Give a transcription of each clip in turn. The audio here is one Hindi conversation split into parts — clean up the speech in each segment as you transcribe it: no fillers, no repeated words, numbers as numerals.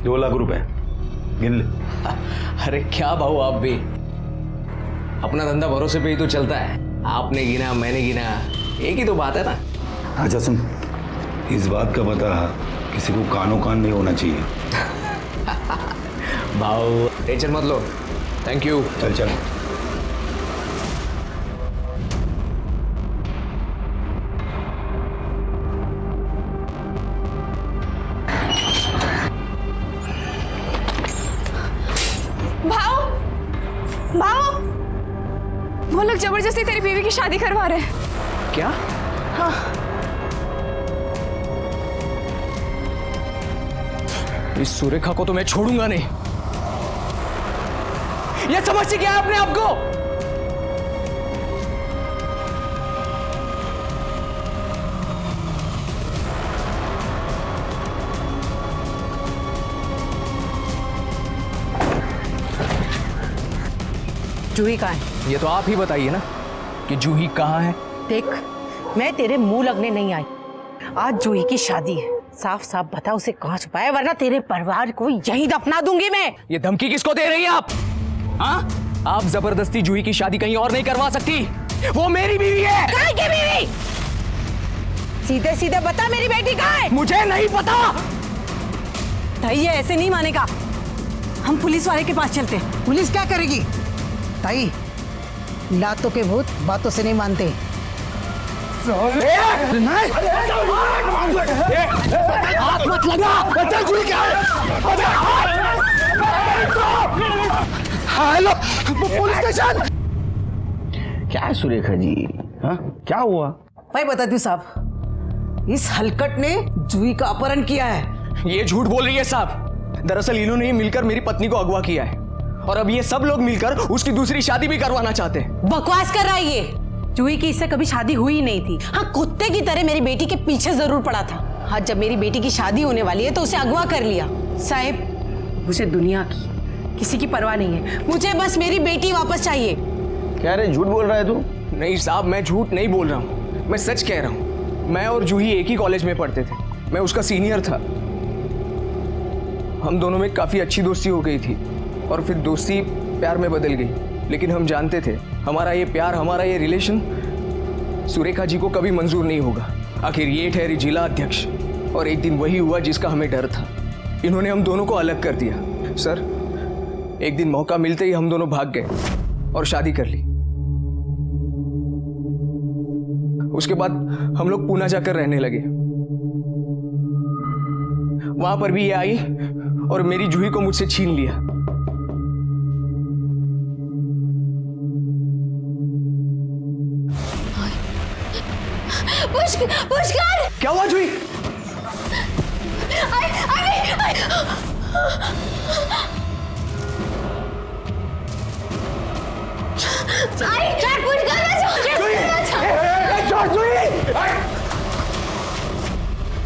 2 लाख रुपए गिन ले। अरे क्या भाऊ आप भी, अपना धंधा भरोसे पे ही तो चलता है। आपने गिना मैंने गिना, एक ही तो बात है ना। अच्छा सुन, इस बात का पता किसी को कानो कान नहीं होना चाहिए। भाऊ टेंशन मत लो, थैंक यू। चल चल। भाव भाव, वो लोग जबरदस्ती तेरी बीवी की शादी करवा रहे हैं। क्या? हाँ। इस सुरेखा को तो मैं छोड़ूंगा नहीं। ये समझते क्या है अपने आप को? जूही कहाँ है? ये तो आप ही बताइए ना कि जूही कहाँ है। देख, मैं तेरे मुंह लगने नहीं आई। आज जूही की शादी है, साफ साफ बता उसे कहाँ छुपाया, वरना तेरे परिवार को यहीं दफना दूंगी मैं। ये धमकी किसको दे रही है आप? हाँ? आप जबरदस्ती जूही की शादी कहीं और नहीं करवा सकती, वो मेरी बीवी है। कहाँ की बीवी? सीधे सीधे बता मेरी बेटी कहाँ है? मुझे नहीं पता। भाई ये ऐसे नहीं मानेगा, हम पुलिस वाले के पास चलते हैं। पुलिस क्या करेगी? ताई, लातों के भूत बातों से नहीं मानते। हाथ मत लगा। Hello police station. क्या है सुरेखा जी? हाँ क्या हुआ? मैं बताती हूँ साहब, इस हलकट ने जूही का अपहरण किया है। ये झूठ बोल रही है साहब। दरअसल इन्होंने ही मिलकर मेरी पत्नी को अगवा किया है और अब ये सब लोग मिलकर उसकी दूसरी शादी भी करवाना चाहते हैं। बकवास कर रहा है ये। जूही की इससे कभी शादी हुई ही नहीं थी। हाँ, कुत्ते की तरह मेरी बेटी के पीछे जरूर पड़ा था। हाँ, जब मेरी बेटी की शादी होने वाली है तो उसे अगवा कर लिया। साहब, मुझे दुनिया की किसी की परवाह नहीं है, मुझे बस मेरी बेटी वापस चाहिए। क्या रे, झूठ बोल रहा है तू? नहीं साहब, मैं झूठ नहीं बोल रहा हूँ, मैं सच कह रहा हूँ। मैं और जूही एक ही कॉलेज में पढ़ते थे, मैं उसका सीनियर था। हम दोनों में काफी अच्छी दोस्ती हो गई थी और फिर दोस्ती प्यार में बदल गई। लेकिन हम जानते थे हमारा ये प्यार, हमारा ये रिलेशन सुरेखा जी को कभी मंजूर नहीं होगा। आखिर ये ठहरी जिला अध्यक्ष और एक दिन वही हुआ जिसका हमें डर था। इन्होंने हम दोनों को अलग कर दिया। सर, एक दिन मौका मिलते ही हम दोनों भाग गए और शादी कर ली। उसके बाद हम लोग पूना जाकर रहने लगे। वहां पर भी ये आई और मेरी जूही को मुझसे छीन लिया। पुष्कर! क्या हुआ जूही?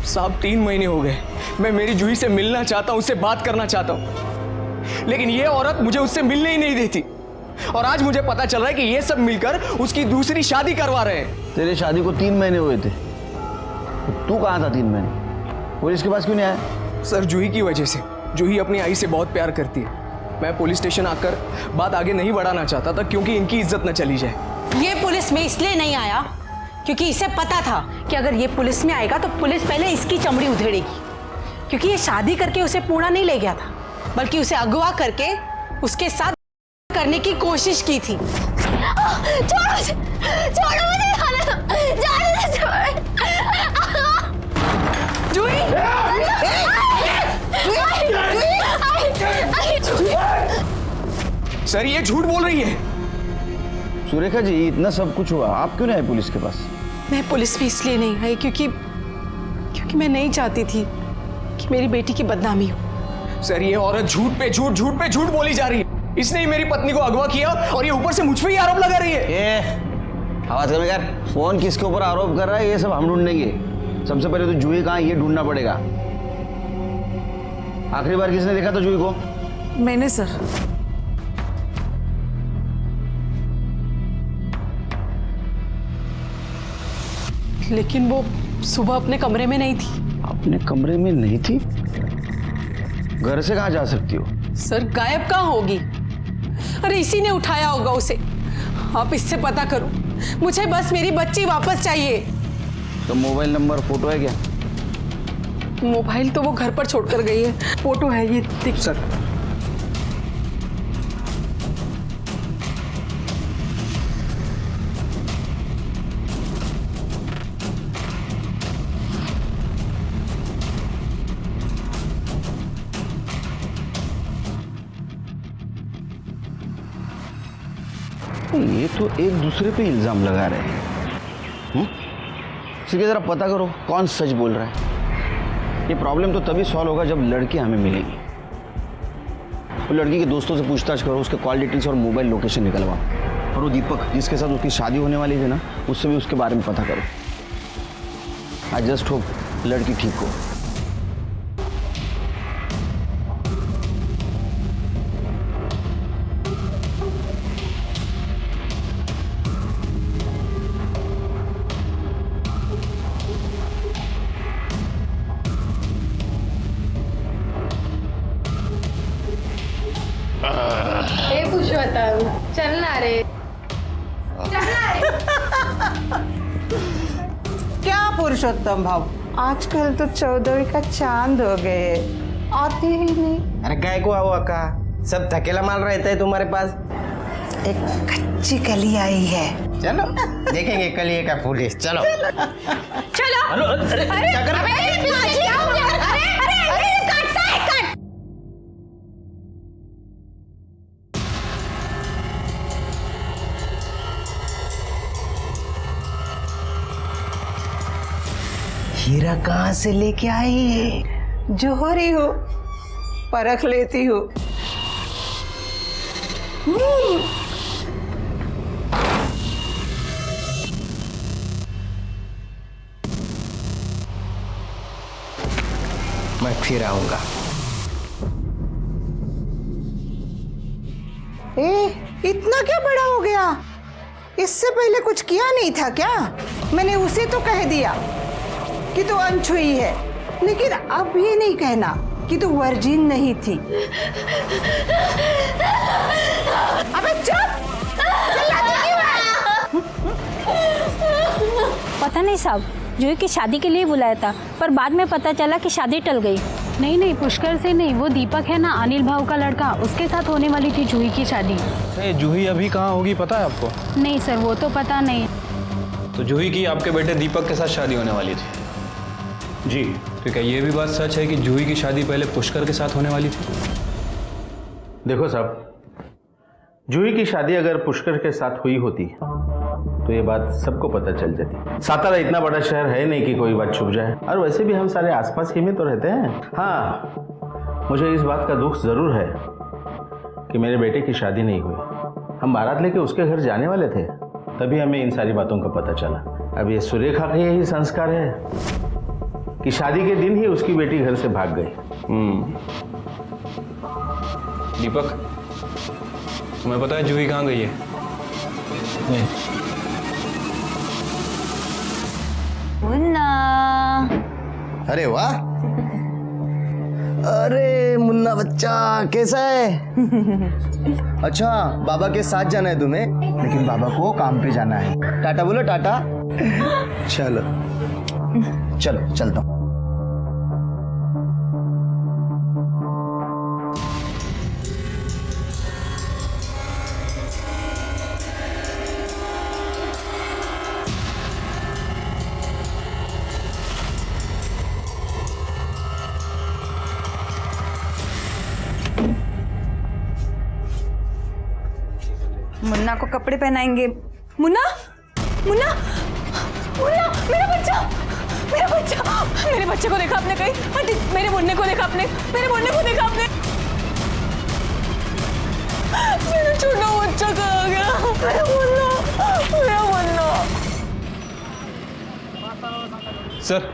साहब 3 महीने हो गए, मैं मेरी जूही से मिलना चाहता हूं, उससे बात करना चाहता हूं, लेकिन ये औरत मुझे उससे मिलने ही नहीं देती। और आज मुझे पता चल रहा है कि ये सब मिलकर उसकी दूसरी शादी करवा रहे हैं। तेरे शादी को 3 महीने हुए थे, तू कहाँ था 3 महीने? पुलिस के पास क्यों नहीं आया? सर, जूही की वजह से। जूही अपनी आई से बहुत प्यार करती है। मैं पुलिस स्टेशन आकर बात आगे नहीं बढ़ाना चाहता था क्योंकि इनकी इज्जत न चली जाए। ये पुलिस में इसलिए नहीं आया क्योंकि इसे पता था कि अगर ये पुलिस में आएगा तो पुलिस पहले इसकी चमड़ी उधेड़ेगी। क्योंकि ये शादी करके उसे पूना नहीं ले गया था, बल्कि उसे अगवा करके उसके साथ करने की कोशिश की थी। छोड़ो मुझे, जूही! सर, ये झूठ बोल रही है। सुरेखा जी, इतना सब कुछ हुआ, आप क्यों नहीं आए पुलिस के पास? मैं पुलिस में इसलिए नहीं आई क्योंकि मैं नहीं चाहती थी कि मेरी बेटी की बदनामी हो। सर, ये औरत झूठ पे झूठ बोली जा रही है। इसने ही मेरी पत्नी को अगवा किया और ये ऊपर से मुझ पे ही आरोप लगा रही है। आवाज कम कर। फोन किसके ऊपर आरोप कर रहा है ये सब हम ढूंढेंगे। सबसे पहले तो जूही कहाँ, ये ढूंढना पड़ेगा। आखिरी बार किसने देखा था जूही को? मैंने सर। लेकिन वो सुबह अपने कमरे में नहीं थी। अपने कमरे में नहीं थी? घर से कहाँ जा सकती हो? सर गायब कहाँ होगी? अरे इसी ने उठाया होगा उसे। आप इससे पता करो, मुझे बस मेरी बच्ची वापस चाहिए। तो मोबाइल नंबर, फोटो है क्या? मोबाइल तो वो घर पर छोड़कर गई है, फोटो है ये देख। सर ये तो एक दूसरे पे इल्जाम लगा रहे हैं। इसलिए जरा पता करो कौन सच बोल रहा है। ये प्रॉब्लम तो तभी सॉल्व होगा जब लड़की हमें मिलेगी। वो लड़की के दोस्तों से पूछताछ करो, उसके कॉल डिटेल्स और मोबाइल लोकेशन निकलवाओ। और वो दीपक जिसके साथ उसकी शादी होने वाली थी ना, उससे भी उसके बारे में पता करो। आई जस्ट होप लड़की ठीक हो। हे पुरुषोत्तम चलना रे, चलना रे। क्या पुरुषोत्तम भाव, आजकल तो 14वीं का चांद हो गए, आते ही नहीं। अरे काय को आओ अक्का, सब थकेला माल रहता है तुम्हारे पास। एक कच्ची कली आई है, चलो देखेंगे कलिए का फूल। चलो चलो। अरे क्या कर रहे हो? हीरा कहाँ से लेके आई है? जोहरी हो, परख लेती हो। मैं फिर आऊंगा। इतना क्या बड़ा हो गया? इससे पहले कुछ किया नहीं था क्या? मैंने उसे तो कह दिया कि तू अनछुई है, लेकिन अब ये नहीं कहना कि तू वर्जिन नहीं थी। अबे चुप! चिल्लाती क्यों है? पता नहीं साहब, जूही की शादी के लिए बुलाया था, पर बाद में पता चला कि शादी टल गई। नहीं पुष्कर से नहीं, वो दीपक है ना, अनिल भाव का लड़का, उसके साथ होने वाली थी जूही की शादी। जूही अभी कहाँ होगी पता है आपको? नहीं सर, वो तो पता नहीं। तो जूही की आपके बेटे दीपक के साथ शादी होने वाली थी जी। तो क्या ये भी बात सच है कि जूही की शादी पहले पुष्कर के साथ होने वाली थी? देखो साहब, जूही की शादी अगर पुष्कर के साथ हुई होती तो ये बात सबको पता चल जाती। सातारा इतना बड़ा शहर है नहीं कि कोई बात छुप जाए, और वैसे भी हम सारे आसपास ही में तो रहते हैं। हाँ, मुझे इस बात का दुख जरूर है कि मेरे बेटे की शादी नहीं हुई। हम बारात लेके उसके घर जाने वाले थे, तभी हमें इन सारी बातों का पता चला। अब ये सुरेखा का यही संस्कार है कि शादी के दिन ही उसकी बेटी घर से भाग गई। दीपक, तुम्हें पता है जूही कहाँ गई है? नहीं। मुन्ना। अरे वाह! अरे मुन्ना बच्चा कैसा है? अच्छा, बाबा के साथ जाना है तुम्हें? लेकिन बाबा को काम पे जाना है। टाटा बोलो, टाटा। चलो चलो चलता हूँ। मुन्ना को कपड़े पहनाएंगे। मुन्ना, मुन्ना, मुन्ना, मेरा बच्चा, मेरा बच्चा, मेरे बच्चे को देखा आपने कहीं? आंटी, मेरे मुन्ने को देखा आपने? मेरे मुन्ने को देखा आपने? मेरा छोटा बच्चा कहाँ गया? मेरा मुन्ना, मेरा मुन्ना। सर,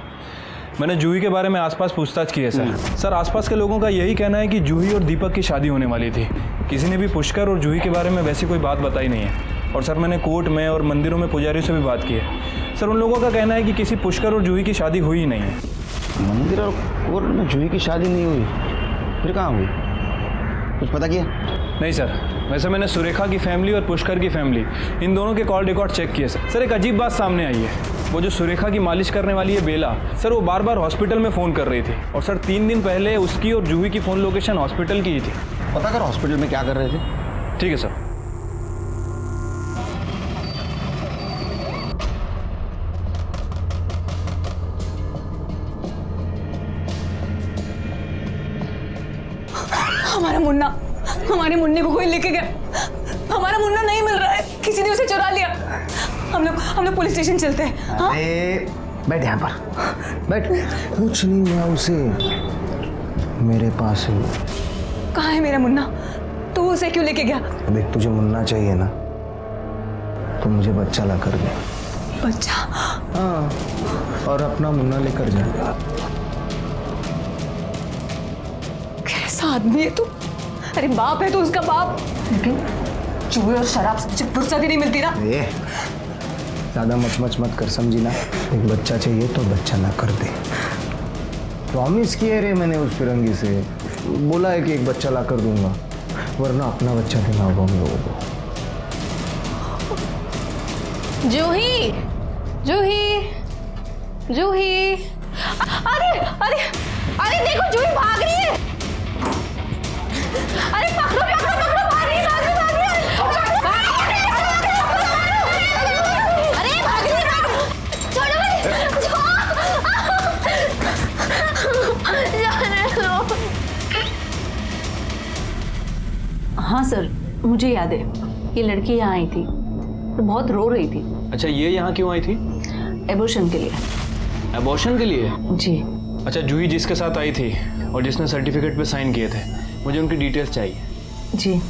मैंने जूही के बारे में आसपास पूछताछ की है सर। सर, आसपास के लोगों का यही कहना है कि जूही और दीपक की शादी होने वाली थी। किसी ने भी पुष्कर और जूही के बारे में वैसी कोई बात बताई नहीं है। और सर, मैंने कोर्ट में और मंदिरों में पुजारियों से भी बात की है। सर, उन लोगों का कहना है कि किसी पुष्कर और जूही की शादी हुई ही नहीं है। मंदिर और कोर्ट में जूही की शादी नहीं हुई? फिर कहाँ हुई? कुछ पता किया? नहीं सर, वैसे मैंने सुरेखा की फैमिली और पुष्कर की फैमिली इन दोनों के कॉल रिकॉर्ड चेक किए सर। सर एक अजीब बात सामने आई है। वो जो सुरेखा की मालिश करने वाली है बेला, सर वो बार बार हॉस्पिटल में फ़ोन कर रही थी और सर 3 दिन पहले उसकी और जूही की फ़ोन लोकेशन हॉस्पिटल की ही थी। पता कर हॉस्पिटल में क्या कर रहे थे। ठीक है सर। हमारे मुन्ने को कोई लेके गया। हमारा मुन्ना नहीं मिल रहा है, किसी ने उसे चुरा लिया। हम लोग पुलिस स्टेशन चलते हैं। हाँ? बैठ यहाँ पर, बैठ। कुछ नहीं हुआ उसे, मेरे पास है। कहाँ है मेरा मुन्ना? तो उसे क्यों लेके गया? देख, तुझे मुन्ना चाहिए ना, तो मुझे बच्चा ला कर दे। बच्चा? हाँ, और अपना मुन्ना लेकर जा। कैसा आदमी है तू? अरे बाप है तो उसका बाप, लेकिन चूहे और शराब से फुर्सत ही नहीं मिलती ना। ज्यादा मच कर, समझी ना। एक बच्चा चाहिए तो बच्चा ला कर दे। प्रॉमिस किया रे मैंने उस फिरंगी से, बोला है कि एक बच्चा ला कर दूंगा, वरना अपना बच्चा देना होगा हम लोगों को। जूही, जूही, जूही, अरे अरे अरे देखो जूही भाग रही है। अरे पकड़ो पकड़ो पकड़ो, भाग रही है, भाग रही है, भाग रही है। अरे भाग रही है, छोड़ो मुझे। हाँ सर, मुझे याद है, ये लड़की यहाँ आई थी तो बहुत रो रही थी। अच्छा, ये यहाँ क्यों आई थी? एबॉर्शन के लिए। एबॉर्शन के लिए? जी। अच्छा, जूही जिसके साथ आई थी और जिसने सर्टिफिकेट पे साइन किए थे, मुझे उनकी डिटेल्स चाहिए। जी।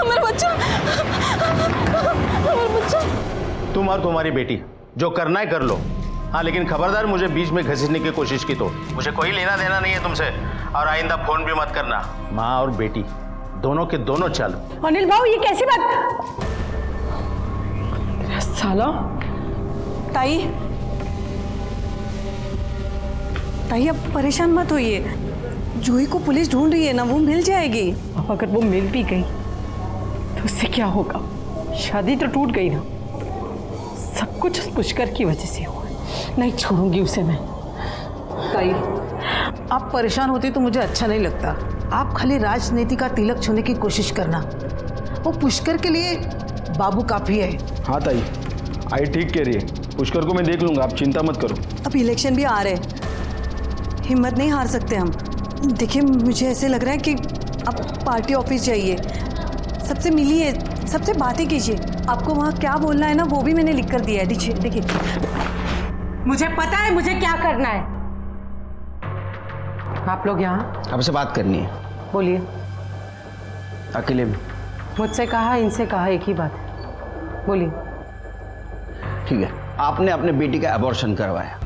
मेरा बच्चा, मेरा बच्चा। तुम और तुम्हारी बेटी जो करना है कर लो। हाँ, लेकिन खबरदार मुझे बीच में घसीटने की कोशिश की तो मुझे कोई लेना देना नहीं है तुमसे, और आइंदा फोन भी मत करना। माँ और बेटी दोनों के दोनों चलो। अनिल भाऊ, ये कैसी बात? साला। ताई, ताई अब परेशान मत होइए, जूही को पुलिस ढूंढ रही है ना, वो मिल जाएगी। अब अगर वो मिल भी गई तो उससे क्या होगा? शादी तो टूट गई ना, सब कुछ उस पुष्कर की वजह से हुआ। नहीं छोड़ूंगी उसे मैं। ताई, आप परेशान होती तो मुझे अच्छा नहीं लगता। आप खाली राजनीति का तिलक छूने की कोशिश करना, वो पुष्कर के लिए बाबू काफी है। हाँ ताई, आई ठीक कह रही है, पुष्कर को मैं देख लूंगा, आप चिंता मत करो। अब इलेक्शन भी आ रहे, हिम्मत नहीं हार सकते हम। देखिए, मुझे ऐसे लग रहा है कि आप पार्टी ऑफिस जाइए, सबसे मिलिए, सबसे बातें कीजिए। आपको वहाँ क्या बोलना है ना, वो भी मैंने लिख कर दिया है। देखिए, मुझे पता है मुझे क्या करना है। आप लोग यहाँ आपसे बात करनी है। बोलिए। अकेले में। मुझसे कहा, इनसे कहा, एक ही बात है, बोलिए। ठीक है, आपने अपने बेटी का अबॉर्शन करवाया,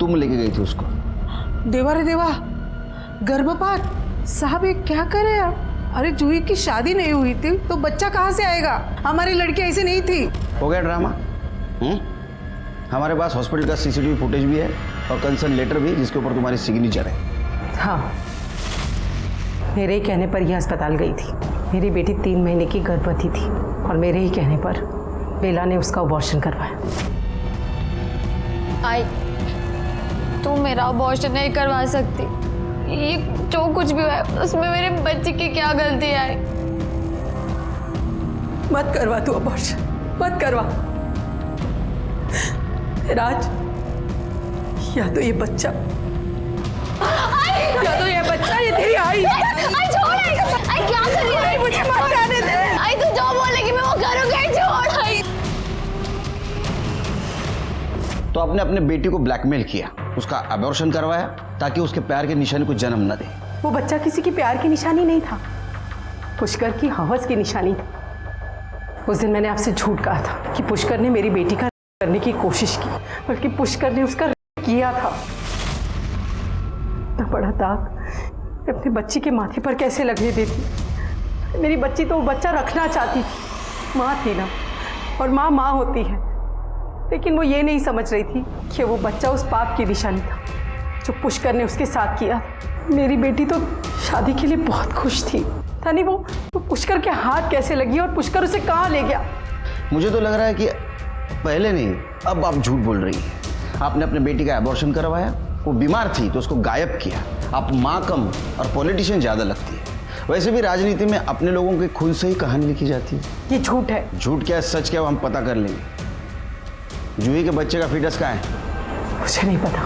तुम लेके गई थी उसको। देवा रे देवा, गर्भपात। साहब ये क्या करे आप? अरे जूही की शादी नहीं हुई थी तो बच्चा कहाँ से आएगा? हमारी लड़की ऐसी नहीं थी। हो गया ड्रामा। हमारे पास हॉस्पिटल का सीसीटीवी फुटेज भी है और कंसर्न लेटर भी, जिसके ऊपर तुम्हारी सिग्नेचर है। हाँ, मेरे ही कहने पर यह अस्पताल गई थी। मेरी बेटी 3 महीने की गर्भवती थी और मेरे ही कहने पर बेला ने उसका अबॉर्शन करवाया। आई, तू मेरा अबॉर्शन नहीं करवा सकती। ये जो कुछ भी है उसमें मेरे बच्चे की क्या गलती है? मत करवा तू अबॉर्शन, मत करवा। राज, या तो ये बच्चा, या तो ये बच्चा, ये तेरी आई। आई छोड़, आई क्या कर रही है? मुझे मत जाने दे। आई तू जो बोलेगी मैं वो करूंगी, छोड़। आई तो आपने अपने बेटी को ब्लैकमेल किया, उसका अबॉर्शन करवाया ताकि उसके प्यार के निशानी को जन्म न दे। वो बच्चा किसी की प्यार की निशानी नहीं था, पुष्कर की हवस की निशानी था। उस दिन मैंने आपसे झूठ कहा था कि पुष्कर ने मेरी बेटी का करने की कोशिश की, बल्कि पुष्कर ने उसका किया था। इतना बड़ा दाग मैं अपने बच्ची के माथे पर कैसे लगने देती। मेरी बच्ची तो वो बच्चा रखना चाहती थी, माँ थी ना, और माँ माँ होती है, लेकिन वो ये नहीं समझ रही थी कि वो बच्चा उस पाप की निशानी था जो पुष्कर ने उसके साथ किया। मेरी बेटी तो शादी के लिए बहुत खुश थी, था नहीं वो पुष्कर के हाथ कैसे लगी और पुष्कर उसे कहाँ ले गया। मुझे तो लग रहा है कि पहले नहीं, अब आप झूठ बोल रही हैं। आपने अपने बेटी का एबॉर्शन करवाया, वो बीमार थी तो उसको गायब किया। आप माँ कम और पॉलिटिशियन ज़्यादा लगती है। वैसे भी राजनीति में अपने लोगों के खून से ही कहानी लिखी जाती है। ये झूठ है। झूठ क्या है सच क्या है हम पता कर लेंगे। जूही के बच्चे का फीटस कहाँ है? मुझे नहीं पता,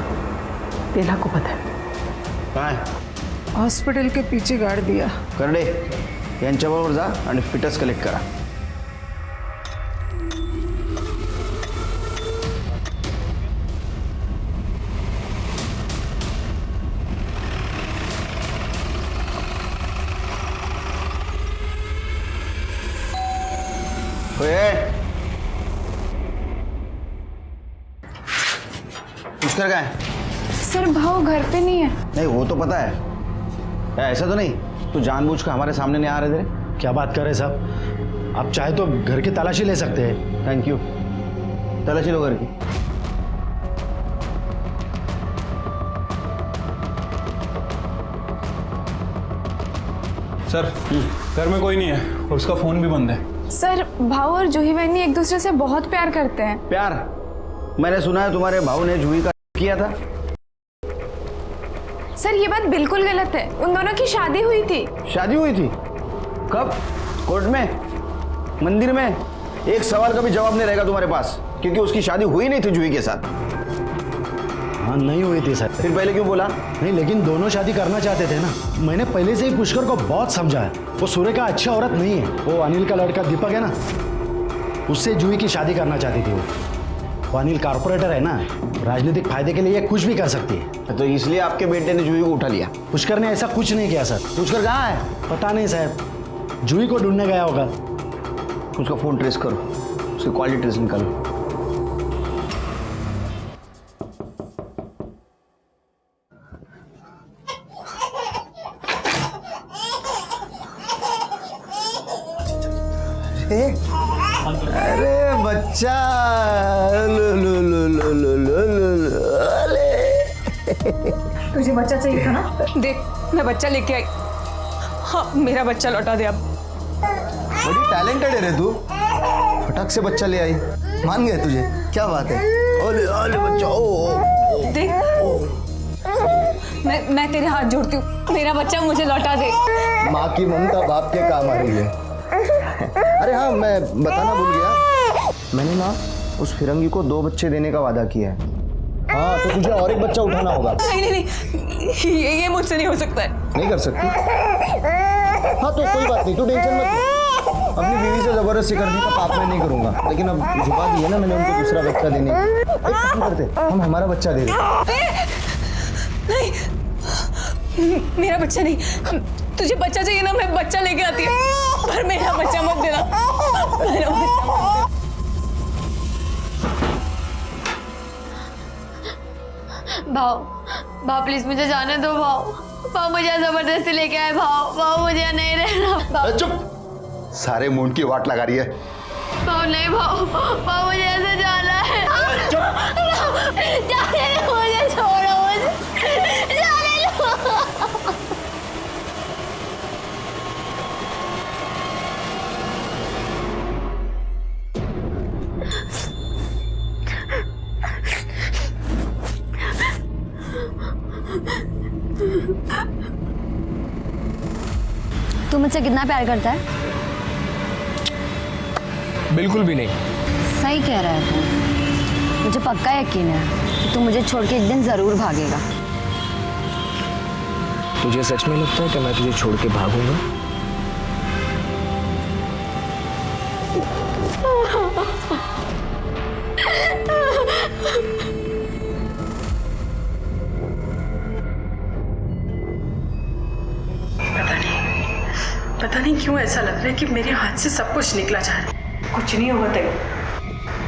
बेला को पता है। कहाँ है? हॉस्पिटल के पीछे गाड़ दिया। करडे यांच्याबरोबर जा आणि फिटस कलेक्ट करा. पुष्कर कहाँ है? सर भाव घर पे नहीं है। नहीं वो तो पता है, ऐसा तो नहीं तू जानबूझ कर हमारे सामने नहीं आ रहे थे? क्या बात कर रहे साहब, आप चाहे तो घर की तलाशी ले सकते हैं। थैंक यू, तलाशी लो घर की। सर घर में कोई नहीं है और उसका फोन भी बंद है। सर भाव और जूही बहनी एक दूसरे से बहुत प्यार करते हैं। प्यार? मैंने सुना है तुम्हारे भाव ने जूही का किया था। सर ये बात बिल्कुल गलत है, उन दोनों की शादी हुई थी। शादी हुई थी? कब? कोर्ट में? मंदिर में? एक सवाल का भी जवाब नहीं रहेगा तुम्हारे पास, क्योंकि उसकी शादी हुई नहीं थी जूही के साथ। हाँ नहीं हुई थी सर। फिर पहले क्यों बोला? नहीं लेकिन दोनों शादी करना चाहते थे ना। मैंने पहले से ही पुष्कर को बहुत समझाया, वो सूर्य का अच्छा औरत नहीं है। वो अनिल का लड़का दीपक है ना, उससे जूही की शादी करना चाहती थी वो अनिल कारपोरेटर है ना, राजनीतिक फायदे के लिए कुछ भी कर सकती है। तो इसलिए आपके बेटे ने जूही को उठा लिया? पुष्कर ने ऐसा कुछ नहीं किया सर। पुष्कर कहाँ है? पता नहीं साहब, जूही को ढूंढने गया होगा। उसका फोन ट्रेस करो, उसकी क्वालिटी ट्रेस निकालो। अरे बच्चा, लो लो लो लो लो लो लो लो। तुझे बच्चा चाहिए था ना? देख मैं बच्चा लेके आई। हाँ मेरा बच्चा लौटा दे अब। बड़ी टैलेंटेड है रे तू, फटाक से बच्चा ले आई। मान गए तुझे, क्या बात है। ओले ओले बच्चा, ओ देख मैं तेरे हाथ जोड़ती हूँ, मेरा बच्चा मुझे लौटा दे। माँ की ममता बाप के काम आ रही है। अरे हाँ मैं बताना भूल गया, मैंने ना उस फिरंगी को 2 बच्चे देने का वादा किया है। हाँ तो तुझे और एक बच्चा उठाना होगा। नहीं नहीं नहीं, ये मुझसे नहीं हो सकता है। नहीं कर सकती? हाँ तो कोई बात नहीं, तू टेंशन मत ले। अपनी बीवी से जबरदस्ती कर दी तो पाप मैं नहीं करूंगा, लेकिन अब झुका दी है ना मैंने उनको दूसरा बच्चा देने। एक काम करते, हम हमारा बच्चा दे दें। नहीं मेरा बच्चा नहीं, तुझे बच्चा चाहिए ना, मैं बच्चा लेके आती है, पर मेरा बच्चा मत देना, मेरा बच्चा मत देना। भाव प्लीज मुझे जाने दो भाव मुझे जबरदस्ती लेके आए भाव मुझे नहीं रहना। चुप, सारे मूड की वाट लगा रही है। नहीं भाव मुझे ऐसे जाना है। जाने दो मुझे, छोड़ो मुझे, जाने दो। तू मुझसे कितना प्यार करता है? बिल्कुल भी नहीं। सही कह रहा है तू, मुझे पक्का यकीन है कि तू मुझे छोड़ के एक दिन जरूर भागेगा। तुझे सच में लगता है कि मैं तुझे छोड़ के भागूंगा? पता नहीं क्यों ऐसा लग रहा है कि मेरे हाथ से सब कुछ निकला जा रहा है। कुछ नहीं होगा तेरे,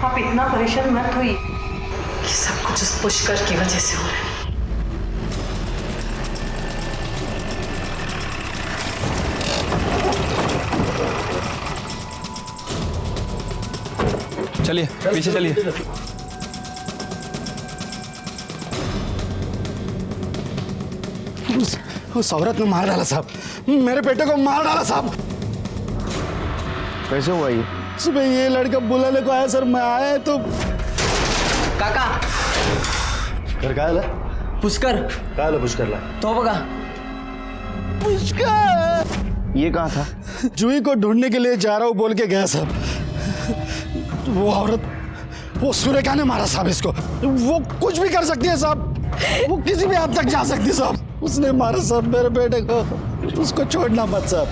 आप इतना परेशान मत होइए कि सब कुछ उस पुष्कर की वजह से हो रहा है। चलिए पीछे चलिए। उस औरत ने मार डाला साहब, मेरे बेटे को मार डाला साहब। कैसे हुआ ये? सुबह ये लड़का बुलाने को आया सर, मैं आया तो काका घर का आला पुष्कर का आला पुष्कर ला तो बघा पुष्कर ये कहाँ था? जूही को ढूंढने के लिए जा रहा हूँ बोल के गया साहब। वो औरत, वो सुरेखा ने मारा साहब इसको। वो कुछ भी कर सकती है साहब, वो किसी भी हद तक जा सकती है साहब। उसने मारा साहब मेरे बेटे को, उसको छोड़ना मत साहब।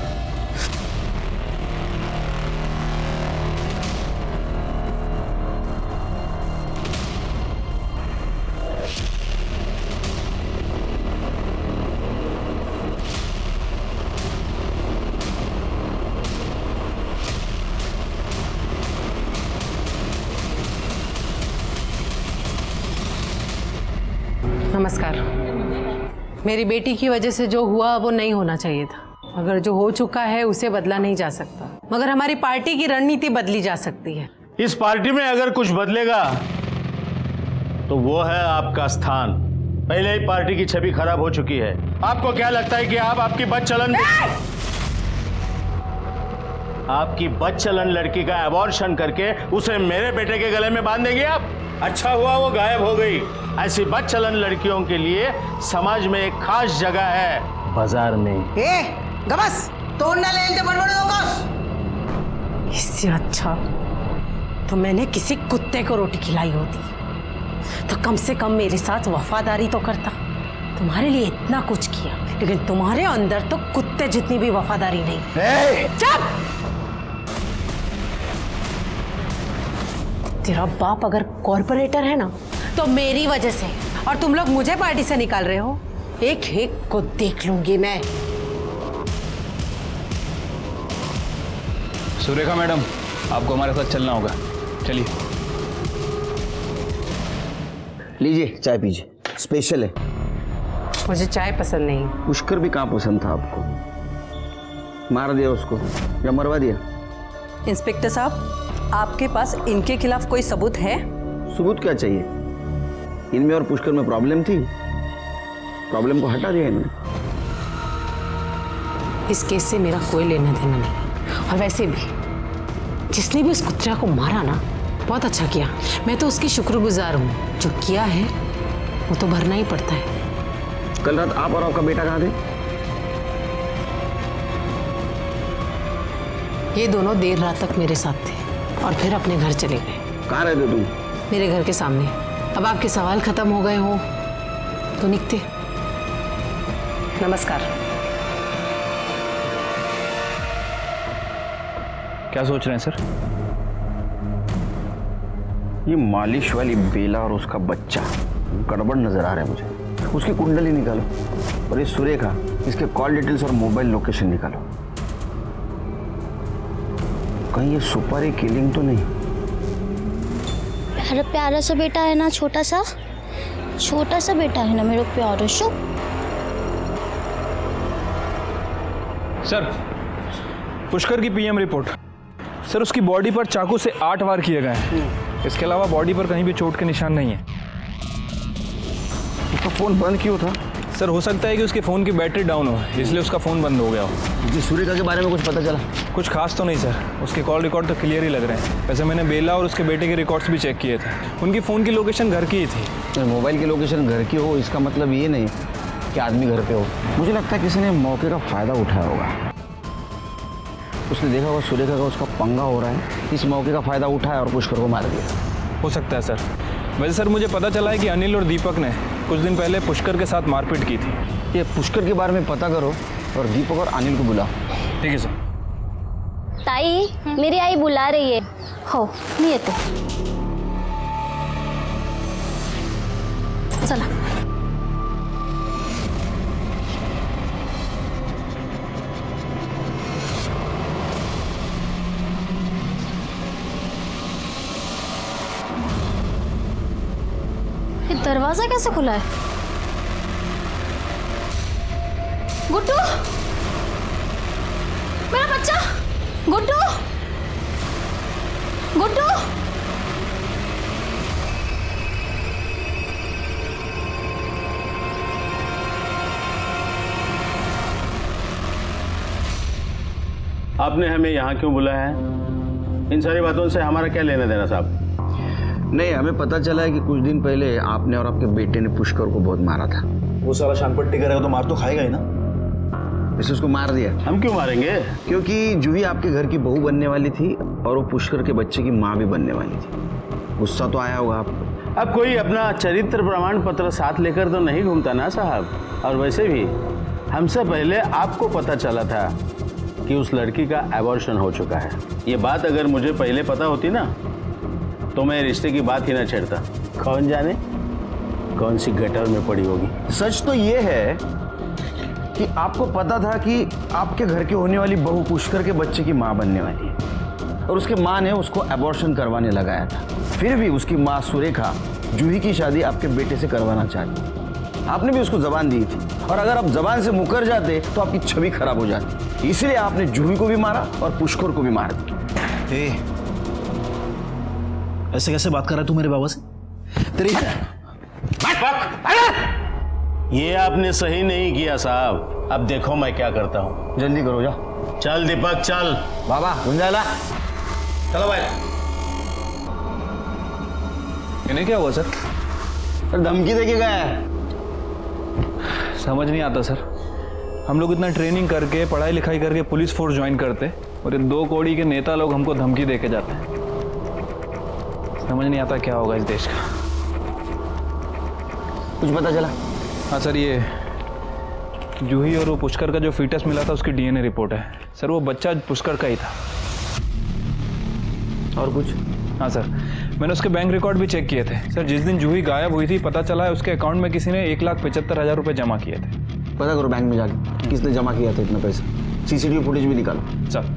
नमस्कार। मेरी बेटी की वजह से जो हुआ वो नहीं होना चाहिए था। अगर जो हो चुका है उसे बदला नहीं जा सकता, मगर हमारी पार्टी की रणनीति बदली जा सकती है। इस पार्टी में अगर कुछ बदलेगा तो वो है आपका स्थान। पहले ही पार्टी की छवि खराब हो चुकी है। आपको क्या लगता है कि आप आपकी बदचलन लड़की का अबॉर्शन करके उसे मेरे बेटे के गले में बांध देंगे आप? अच्छा हुआ वो गायब हो गई। ऐसी बदचलन लड़कियों के लिए समाज में एक खास जगह है, बाजार में। गबस तोड़ ना ले बड़बड़ इससे अच्छा तो मैंने किसी कुत्ते को रोटी खिलाई होती, तो कम से कम मेरे साथ वफादारी तो करता। तुम्हारे लिए इतना कुछ किया, लेकिन तुम्हारे अंदर तो कुत्ते जितनी भी वफादारी नहीं। चुप! तेरा बाप अगर कॉर्पोरेटर है ना तो मेरी वजह से, और तुम लोग मुझे पार्टी से निकाल रहे हो। एक एक को देख लूंगी मैं। सुरेखा मैडम, आपको हमारे साथ चलना होगा, चलिए। लीजिए चाय पीजिए, स्पेशल है। मुझे चाय पसंद नहीं। पुष्कर भी कहाँ पसंद था आपको? मार दिया उसको या मरवा दिया? इंस्पेक्टर साहब, आपके पास इनके खिलाफ कोई सबूत है? सबूत क्या चाहिए? इनमें और पुष्कर में प्रॉब्लम थी, प्रॉब्लम को हटा दिया इन्होंने। इस केस से मेरा कोई लेना देना नहीं। और वैसे भी जिसने भी उस कुत्ते को मारा ना, बहुत अच्छा किया। मैं तो उसकी शुक्रगुजार हूँ। जो किया है वो तो भरना ही पड़ता है। कल रात आप और आपका बेटा कहाँ थे? ये दोनों देर रात तक मेरे साथ थे और फिर अपने घर चले गए। कहाँ रहते तुम? मेरे घर के सामने। अब आपके सवाल खत्म हो गए हो तो निकते। नमस्कार। क्या सोच रहे हैं सर? ये मालिश वाली बेला और उसका बच्चा गड़बड़ नजर आ रहा है मुझे। उसकी कुंडली निकालो और ये सुरेखा, इसके कॉल डिटेल्स और मोबाइल लोकेशन निकालो। कहीं ये सुपारी किलिंग तो नहीं? प्यारा प्यारा सा बेटा है ना, छोटा सा बेटा है ना मेरा प्यारा शो। सर, पुष्कर की पीएम रिपोर्ट। सर, उसकी बॉडी पर चाकू से 8 वार किए गए हैं। इसके अलावा बॉडी पर कहीं भी चोट के निशान नहीं है। उसका फोन बंद क्यों था? सर, हो सकता है कि उसके फ़ोन की बैटरी डाउन हो, इसलिए उसका फ़ोन बंद हो गया हो। जी, सुरेखा के बारे में कुछ पता चला? कुछ खास तो नहीं सर, उसके कॉल रिकॉर्ड तो क्लियर ही लग रहे हैं। वैसे मैंने बेला और उसके बेटे के रिकॉर्ड्स भी चेक किए थे। उनकी फ़ोन की लोकेशन घर की ही थी। मोबाइल की लोकेशन घर की हो इसका मतलब ये नहीं कि आदमी घर पे हो। मुझे लगता है किसी ने मौके का फ़ायदा उठाया होगा। उसने देखा होगा सुरेखा का उसका पंगा हो रहा है, इस मौके का फ़ायदा उठाया और पुष्कर को मार दिया। हो सकता है सर। वैसे सर, मुझे पता चला है कि अनिल और दीपक ने कुछ दिन पहले पुष्कर के साथ मारपीट की थी। ये पुष्कर के बारे में पता करो और दीपक और अनिल को बुलाओ। ठीक है सर। ताई, मेरी आई बुला रही है। हो नहीं येते, चला। ये दरवाजा कैसे खुला है? गुड्डू, मेरा बच्चा। गुड्डू, गुड्डू, आपने हमें यहाँ क्यों बुलाया है? इन सारी बातों से हमारा क्या लेना देना साहब? नहीं, हमें पता चला है कि कुछ दिन पहले आपने और आपके बेटे ने पुष्कर को बहुत मारा था। वो सारा शानपट्टी करेगा तो मार तो खाएगा ही ना। वैसे उसको मार दिया। हम क्यों मारेंगे? क्योंकि जूही आपके घर की बहू बनने वाली थी और वो पुष्कर के बच्चे की माँ भी बनने वाली थी। गुस्सा तो आया होगा आपको। अब कोई अपना चरित्र प्रमाण पत्र साथ लेकर तो नहीं घूमता ना साहब। और वैसे भी हमसे पहले आपको पता चला था कि उस लड़की का एबॉर्शन हो चुका है। ये बात अगर मुझे पहले पता होती ना तो मैं रिश्ते की बात ही ना छेड़ता। कौन जाने कौन सी गटर में पड़ी होगी। सच तो ये है कि आपको पता था कि आपके घर की होने वाली बहू पुष्कर के बच्चे की माँ बनने वाली है और उसके माँ ने उसको एबॉर्शन करवाने लगाया था। फिर भी उसकी माँ सुरेखा जूही की शादी आपके बेटे से करवाना चाहती थी। आपने भी उसको जबान दी थी और अगर आप जबान से मुकर जाते तो आपकी छवि खराब हो जाती। इसलिए आपने जूही को भी मारा और पुष्कर को भी मार दिया। ऐसे कैसे बात कर रहा है तू मेरे बाबा से? तेरी ये आपने सही नहीं किया साहब। अब देखो मैं क्या करता हूँ। जल्दी करो, जा। चल दीपक चल। बाबा गुंजाला चलो भाई। इन्हें क्या हुआ सर? धमकी देके गया है। समझ नहीं आता सर। हम लोग इतना ट्रेनिंग करके पढ़ाई लिखाई करके पुलिस फोर्स ज्वाइन करते और ये 2 कौड़ी के नेता लोग हमको धमकी देके जाते हैं। समझ नहीं आता क्या होगा इस देश का। कुछ पता चला? हाँ सर, ये जूही और वो पुष्कर का जो फीटस मिला था उसकी डीएनए रिपोर्ट है सर। वो बच्चा पुष्कर का ही था। और कुछ? हाँ सर, मैंने उसके बैंक रिकॉर्ड भी चेक किए थे सर। जिस दिन जूही गायब हुई थी पता चला है उसके अकाउंट में किसी ने 1,75,000 रुपये जमा किए थे। पता करो बैंक में जाके किसने जमा किया था इतना पैसा। सीसीटीवी फुटेज भी निकालो सर।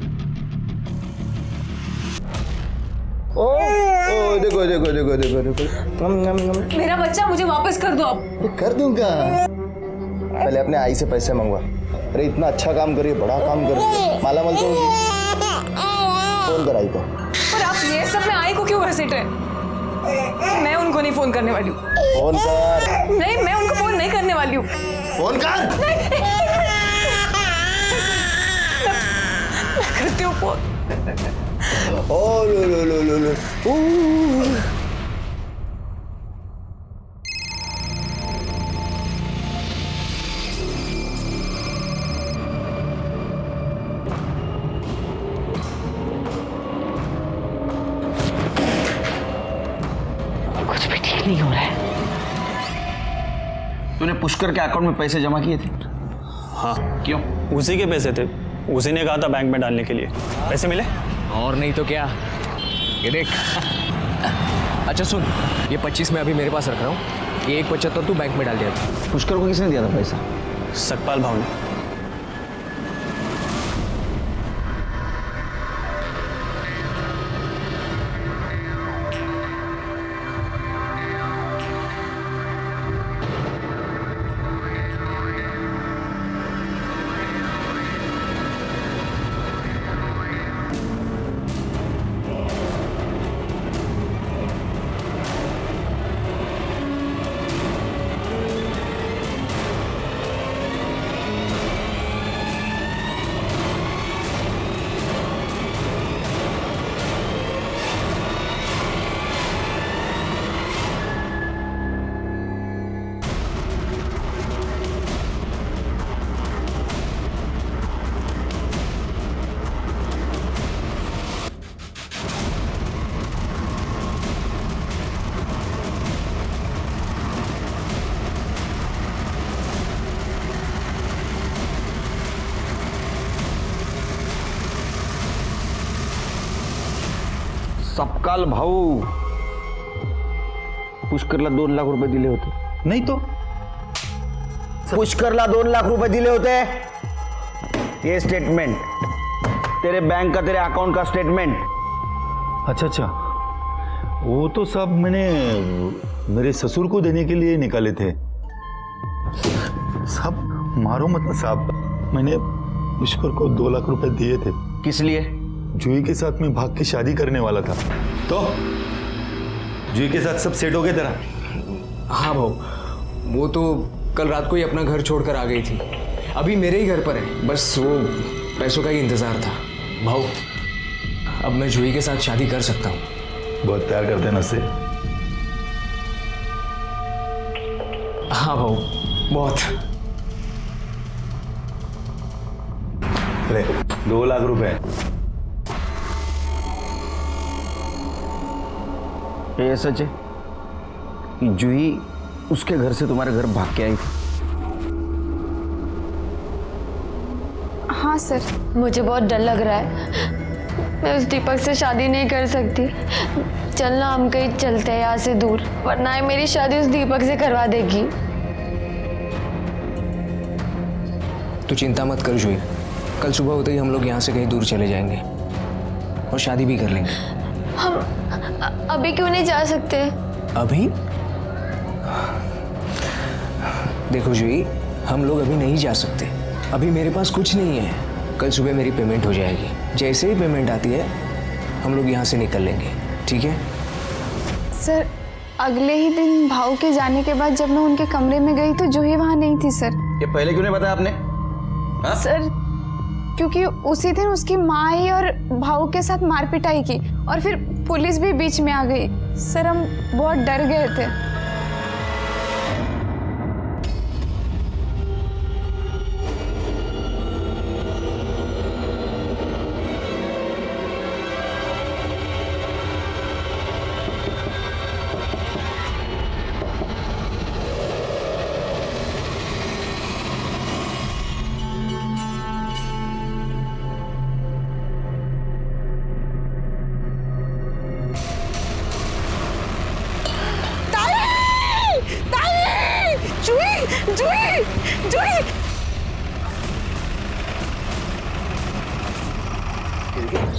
ओ देखो देखो देखो देखो देखो। मेरा बच्चा मुझे वापस कर दो अब। कर दूंगा। पहले अपने आई से पैसे मंगवा। अरे इतना अच्छा काम करिए, बड़ा काम करिए, माला माल तो होगी। फोन कर आई को। पर आप ये सब में आई को क्यों घसीट रहे? मैं उनको नहीं फोन करने वाली हूँ। फोन कर। नहीं, मैं उनको फोन नहीं करने वाली हूँ। फोन कर। मैं करती हूँ फोन। ओ लो लो लो लो लो। कुछ भी ठीक नहीं हो रहा है। तूने पुष्कर के अकाउंट में पैसे जमा किए थे? हाँ। क्यों? उसी के पैसे थे। उसी ने कहा था बैंक में डालने के लिए। पैसे मिले? और नहीं तो क्या। ये देख। अच्छा सुन, ये 25 मैं अभी मेरे पास रख रहा हूँ। ये 1,75 तू बैंक में डाल दिया था। पुष्कर को किसने दिया था पैसा? सकपाल भाव ने। सपकाल भाऊ पुष्करला 2 लाख रुपए दिले होते। नहीं तो पुष्करला 2 लाख रुपए दिले होते। ये स्टेटमेंट तेरे बैंक का, तेरे अकाउंट का स्टेटमेंट। अच्छा अच्छा, वो तो सब मैंने मेरे ससुर को देने के लिए निकाले थे। साहब मारो मत साहब, मैंने पुष्कर को 2 लाख रुपए दिए थे। किस लिए? जूही के साथ मैं भाग के शादी करने वाला था। तो जूही के साथ सब सेट हो गया तेरा? हाँ भाऊ, वो तो कल रात को ही अपना घर छोड़कर आ गई थी। अभी मेरे ही घर पर है, बस वो पैसों का ही इंतजार था। भाऊ, अब मैं जूही के साथ शादी कर सकता हूँ। बहुत प्यार करते हैं ना उससे? हाँ भाऊ, बहुत। ले 2 लाख रुपए। ये सच है कि जूही उसके घर से तुम्हारे घर भाग के आई थी? हाँ सर, मुझे बहुत डर लग रहा है। मैं उस दीपक से शादी नहीं कर सकती। चलना, हम कहीं चलते हैं यहाँ से दूर, वरना ये मेरी शादी उस दीपक से करवा देगी। तू चिंता मत कर जूही, कल सुबह होते ही हम लोग यहाँ से कहीं दूर चले जाएंगे और शादी भी कर लेंगे। हम अभी क्यों नहीं जा सकते? अभी? देखो जूही, हम लोग अभी नहीं जा सकते। अभी मेरे पास कुछ नहीं है। कल सुबह मेरी पेमेंट हो जाएगी। जैसे ही पेमेंट आती है हम लोग यहाँ से निकल लेंगे, ठीक है? सर, अगले ही दिन भाऊ के जाने के बाद जब मैं उनके कमरे में गई तो जूही वहाँ नहीं थी सर। ये पहले क्यों नहीं बताया आपने? हाँ? सर, क्योंकि उसी दिन उसकी माँ आई और भाऊ के साथ मारपिटाई की और फिर पुलिस भी बीच में आ गई। सर, हम बहुत डर गए थे।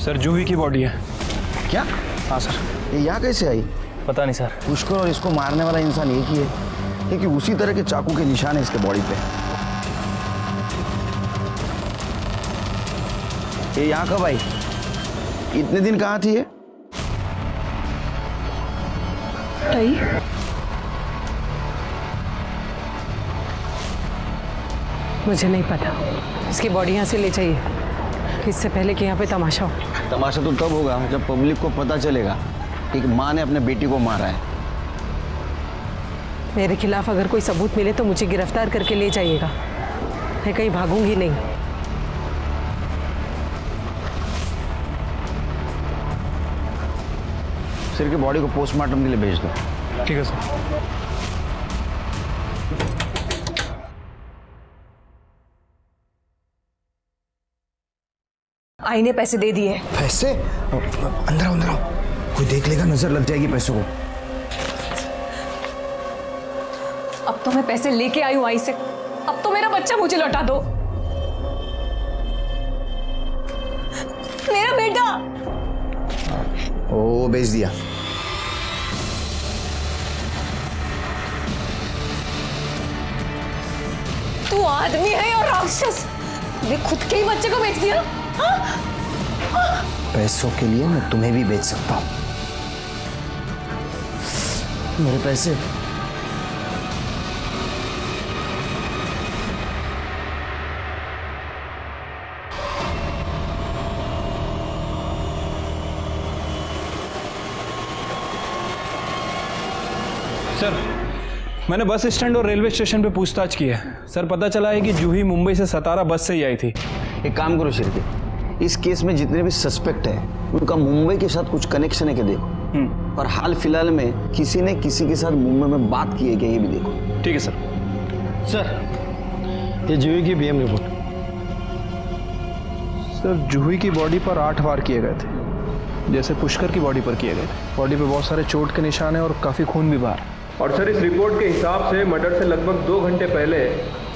सर, जूही की बॉडी है। क्या? हाँ सर। ये यहाँ कैसे आई? पता नहीं सर। पुष्कर और इसको मारने वाला इंसान एक ही है, क्योंकि उसी तरह के चाकू के निशान है इसके बॉडी पे। ये यहाँ कब आई? इतने दिन कहाँ थी ये? मुझे नहीं पता। इसकी बॉडी यहाँ से ले जाइए, इससे पहले कि यहाँ पे तमाशा हो। तमाशा तो तब होगा जब पब्लिक को पता चलेगा कि एक माँ ने अपने बेटी को मारा है। मेरे खिलाफ अगर कोई सबूत मिले तो मुझे गिरफ्तार करके ले जाइएगा। मैं कहीं भागूंगी नहीं। सिर की बॉडी को पोस्टमार्टम के लिए भेज दो। ठीक है सर। आई ने पैसे दे दिए। पैसे? अंदर आओ, अंदर आओ। कोई देख लेगा, नजर लग जाएगी पैसों को। अब तो मैं पैसे लेके आई हूं आई से। अब तो मेरा बच्चा मुझे लौटा दो। मेरा बेटा। ओ, बेच दिया। तू आदमी है और राक्षस। ये खुद के ही बच्चे को बेच दिया। पैसों के लिए मैं तुम्हें भी बेच सकता हूं। मेरे पैसे। सर, मैंने बस स्टैंड और रेलवे स्टेशन पे पूछताछ की है। सर, पता चला है कि जूही मुंबई से सतारा बस से ही आई थी। एक काम करो शिरके, इस केस में जितने भी सस्पेक्ट हैं उनका मुंबई के साथ कुछ कनेक्शन है क्या देखो। और हाल फिलहाल में किसी ने किसी के साथ मुंबई में बात की है क्या ये भी देखो। ठीक है सर। सर, ये जूही की बीएम रिपोर्ट। सर, जूही की बॉडी पर 8 वार किए गए थे, जैसे पुष्कर की बॉडी पर किए गए थे। बॉडी पे बहुत सारे चोट के निशान हैं और काफ़ी खून भी बाहर। और सर, इस रिपोर्ट के हिसाब से मर्डर से लगभग 2 घंटे पहले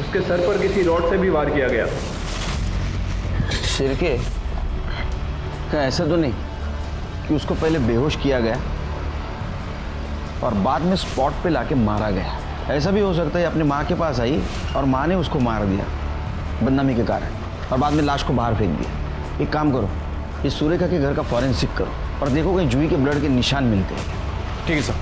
उसके सर पर किसी रॉड से भी वार किया गया। शिरके, क्या ऐसा तो नहीं कि उसको पहले बेहोश किया गया और बाद में स्पॉट पे लाके मारा गया? ऐसा भी हो सकता है अपनी माँ के पास आई और माँ ने उसको मार दिया बदनामी के कारण और बाद में लाश को बाहर फेंक दिया। एक काम करो, इस सुरेखा के घर का फॉरेंसिक करो और देखो कहीं जूही के ब्लड के निशान मिलते हैं। ठीक है सर।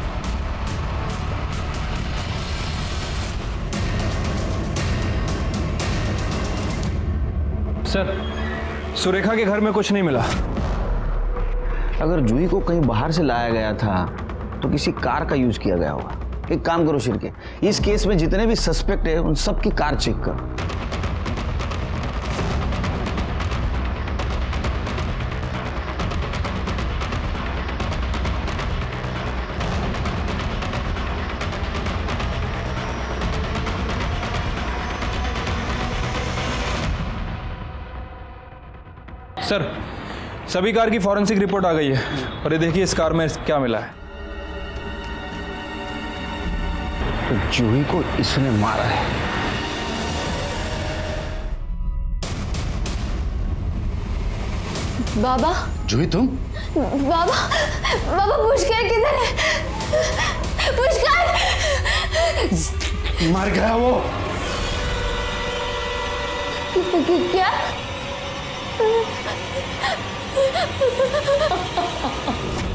सर, सुरेखा के घर में कुछ नहीं मिला। अगर जूही को कहीं बाहर से लाया गया था तो किसी कार का यूज किया गया होगा। एक काम करो शिर्के, इस केस में जितने भी सस्पेक्ट है उन सबकी कार चेक करो। सर, सभी कार की फॉरेंसिक रिपोर्ट आ गई है और ये देखिए इस कार में क्या मिला है। तो जूही को इसने मारा है। बाबा, जूही तुम? बाबा, बाबा पुष्कर किधर है? पुष्कर! मर गया वो। क्या?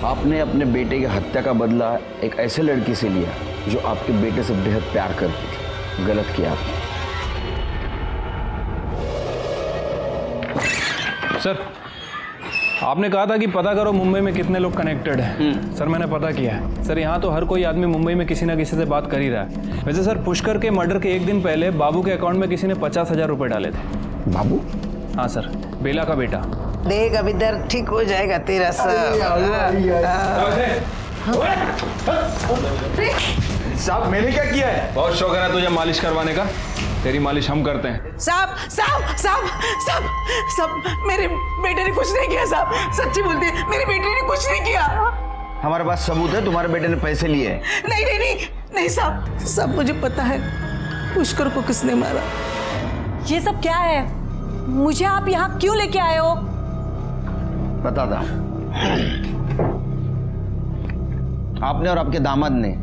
आपने अपने बेटे की हत्या का बदला एक ऐसे लड़की से लिया जो आपके बेटे से बेहद प्यार करती थी। गलत किया आपने। सर, आपने कहा था कि पता करो मुंबई में कितने लोग कनेक्टेड हैं। सर, मैंने पता किया है। सर, यहाँ तो हर कोई आदमी मुंबई में किसी ना किसी से बात कर ही रहा है। वैसे सर, पुष्कर के मर्डर के एक दिन पहले बाबू के अकाउंट में किसी ने 50,000 रुपए डाले थे। बाबू? हाँ सर, बेला का बेटा। देख अब इधर ठीक हो जाएगा तेरा सब। साहब, मैंने क्या किया है? बहुत शौक है ना तुझे मालिश करवाने का? तेरी मालिश हम करते हैं। साहब साहब साहब साहब साहब, मेरे बेटे ने कुछ नहीं किया साहब, सच्ची बोलते हैं, मेरे बेटे ने कुछ नहीं किया। हमारे पास सबूत है, तुम्हारे बेटे ने पैसे लिए हैं। नहीं नहीं नहीं नहीं साहब, सब मुझे पता है पुष्कर को किसने मारा। ये सब क्या है? मुझे आप यहाँ क्यों लेके आए हो? बता था। आपने और आपके दामाद ने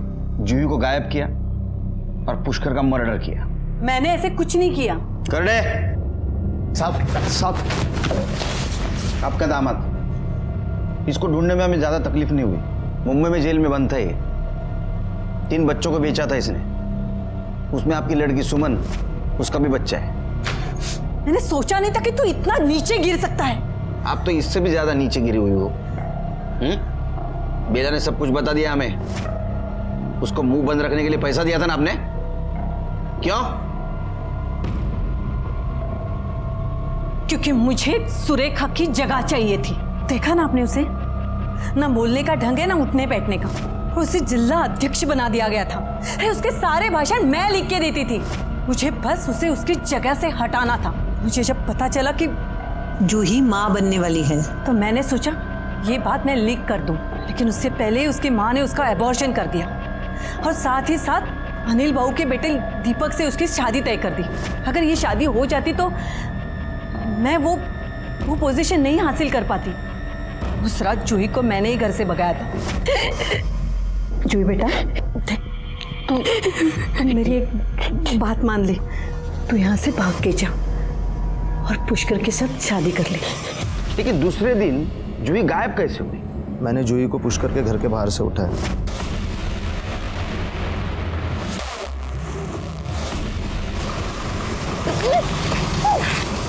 जूही को गायब किया और पुष्कर का मर्डर किया। मैंने ऐसे कुछ नहीं किया। कर दे। साहब, आपका दामाद, इसको ढूंढने में हमें ज्यादा तकलीफ नहीं हुई। मुंबई में जेल में बंद था ये। 3 बच्चों को बेचा था इसने। उसमें आपकी लड़की सुमन, उसका भी बच्चा है। मैंने सोचा नहीं था कि तू इतना नीचे गिर सकता है। आप तो इससे भी ज्यादा नीचे गिरी हुई हो। बेला ने सब कुछ बता दिया हमें। उसको मुंह बंद रखने के लिए पैसा दिया था ना आपने? क्यों? क्योंकि मुझे सुरेखा की जगह चाहिए थी। देखा ना आपने उसे, ना बोलने का ढंग है ना उठने बैठने का। उसे जिला अध्यक्ष बना दिया गया था। अरे उसके सारे भाषण मैं लिख के देती थी। मुझे बस उसे उसकी जगह से हटाना था। मुझे जब पता चला कि जूही माँ बनने वाली है तो मैंने सोचा ये बात मैं लीक कर दूं, लेकिन उससे पहले ही उसकी माँ ने उसका एबॉर्शन कर दिया और साथ ही साथ अनिल बाबू के बेटे दीपक से उसकी शादी तय कर दी। अगर ये शादी हो जाती तो मैं वो पोजीशन नहीं हासिल कर पाती। उस रात जूही को मैंने ही घर से भगाया था। जूही बेटा, तू मेरी एक बात मान ले। तू यहाँ से भाग के जा और पुष्कर के साथ शादी कर ले। लेकिन दूसरे दिन जूही गायब कैसे हुई? मैंने जूही को पुष्कर के घर के बाहर से उठाया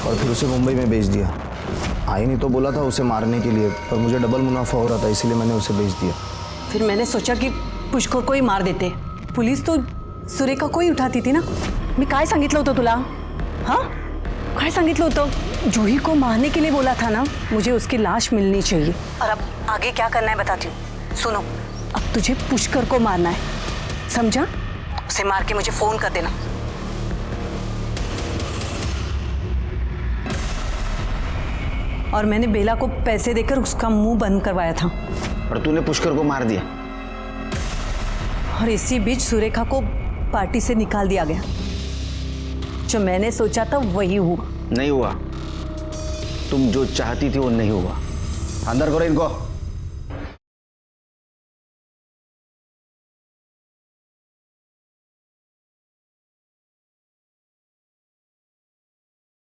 और फिर उसे मुंबई में भेज दिया। आई नहीं तो बोला था उसे मारने के लिए, पर मुझे डबल मुनाफा हो रहा था, इसीलिए मैंने उसे भेज दिया। फिर मैंने सोचा कि पुष्कर को ही मार देते। पुलिस तो सुरेखा को ही उठाती थी ना। मी काय सांगितलं होतं तुला? हाँ, काय सांगितलं होतं? जूही को मारने के लिए बोला था ना। मुझे उसकी लाश मिलनी चाहिए। और अब आगे क्या करना है बताती हूँ। सुनो, अब तुझे पुष्कर को मारना है, समझा? उसे मार के मुझे फोन कर देना। और मैंने बेला को पैसे देकर उसका मुंह बंद करवाया था। और तूने पुष्कर को मार दिया। और इसी बीच सुरेखा को पार्टी से निकाल दिया गया। जो मैंने सोचा था वही हुआ। नहीं हुआ। तुम जो चाहती थी वो नहीं हुआ। अंदर करो इनको।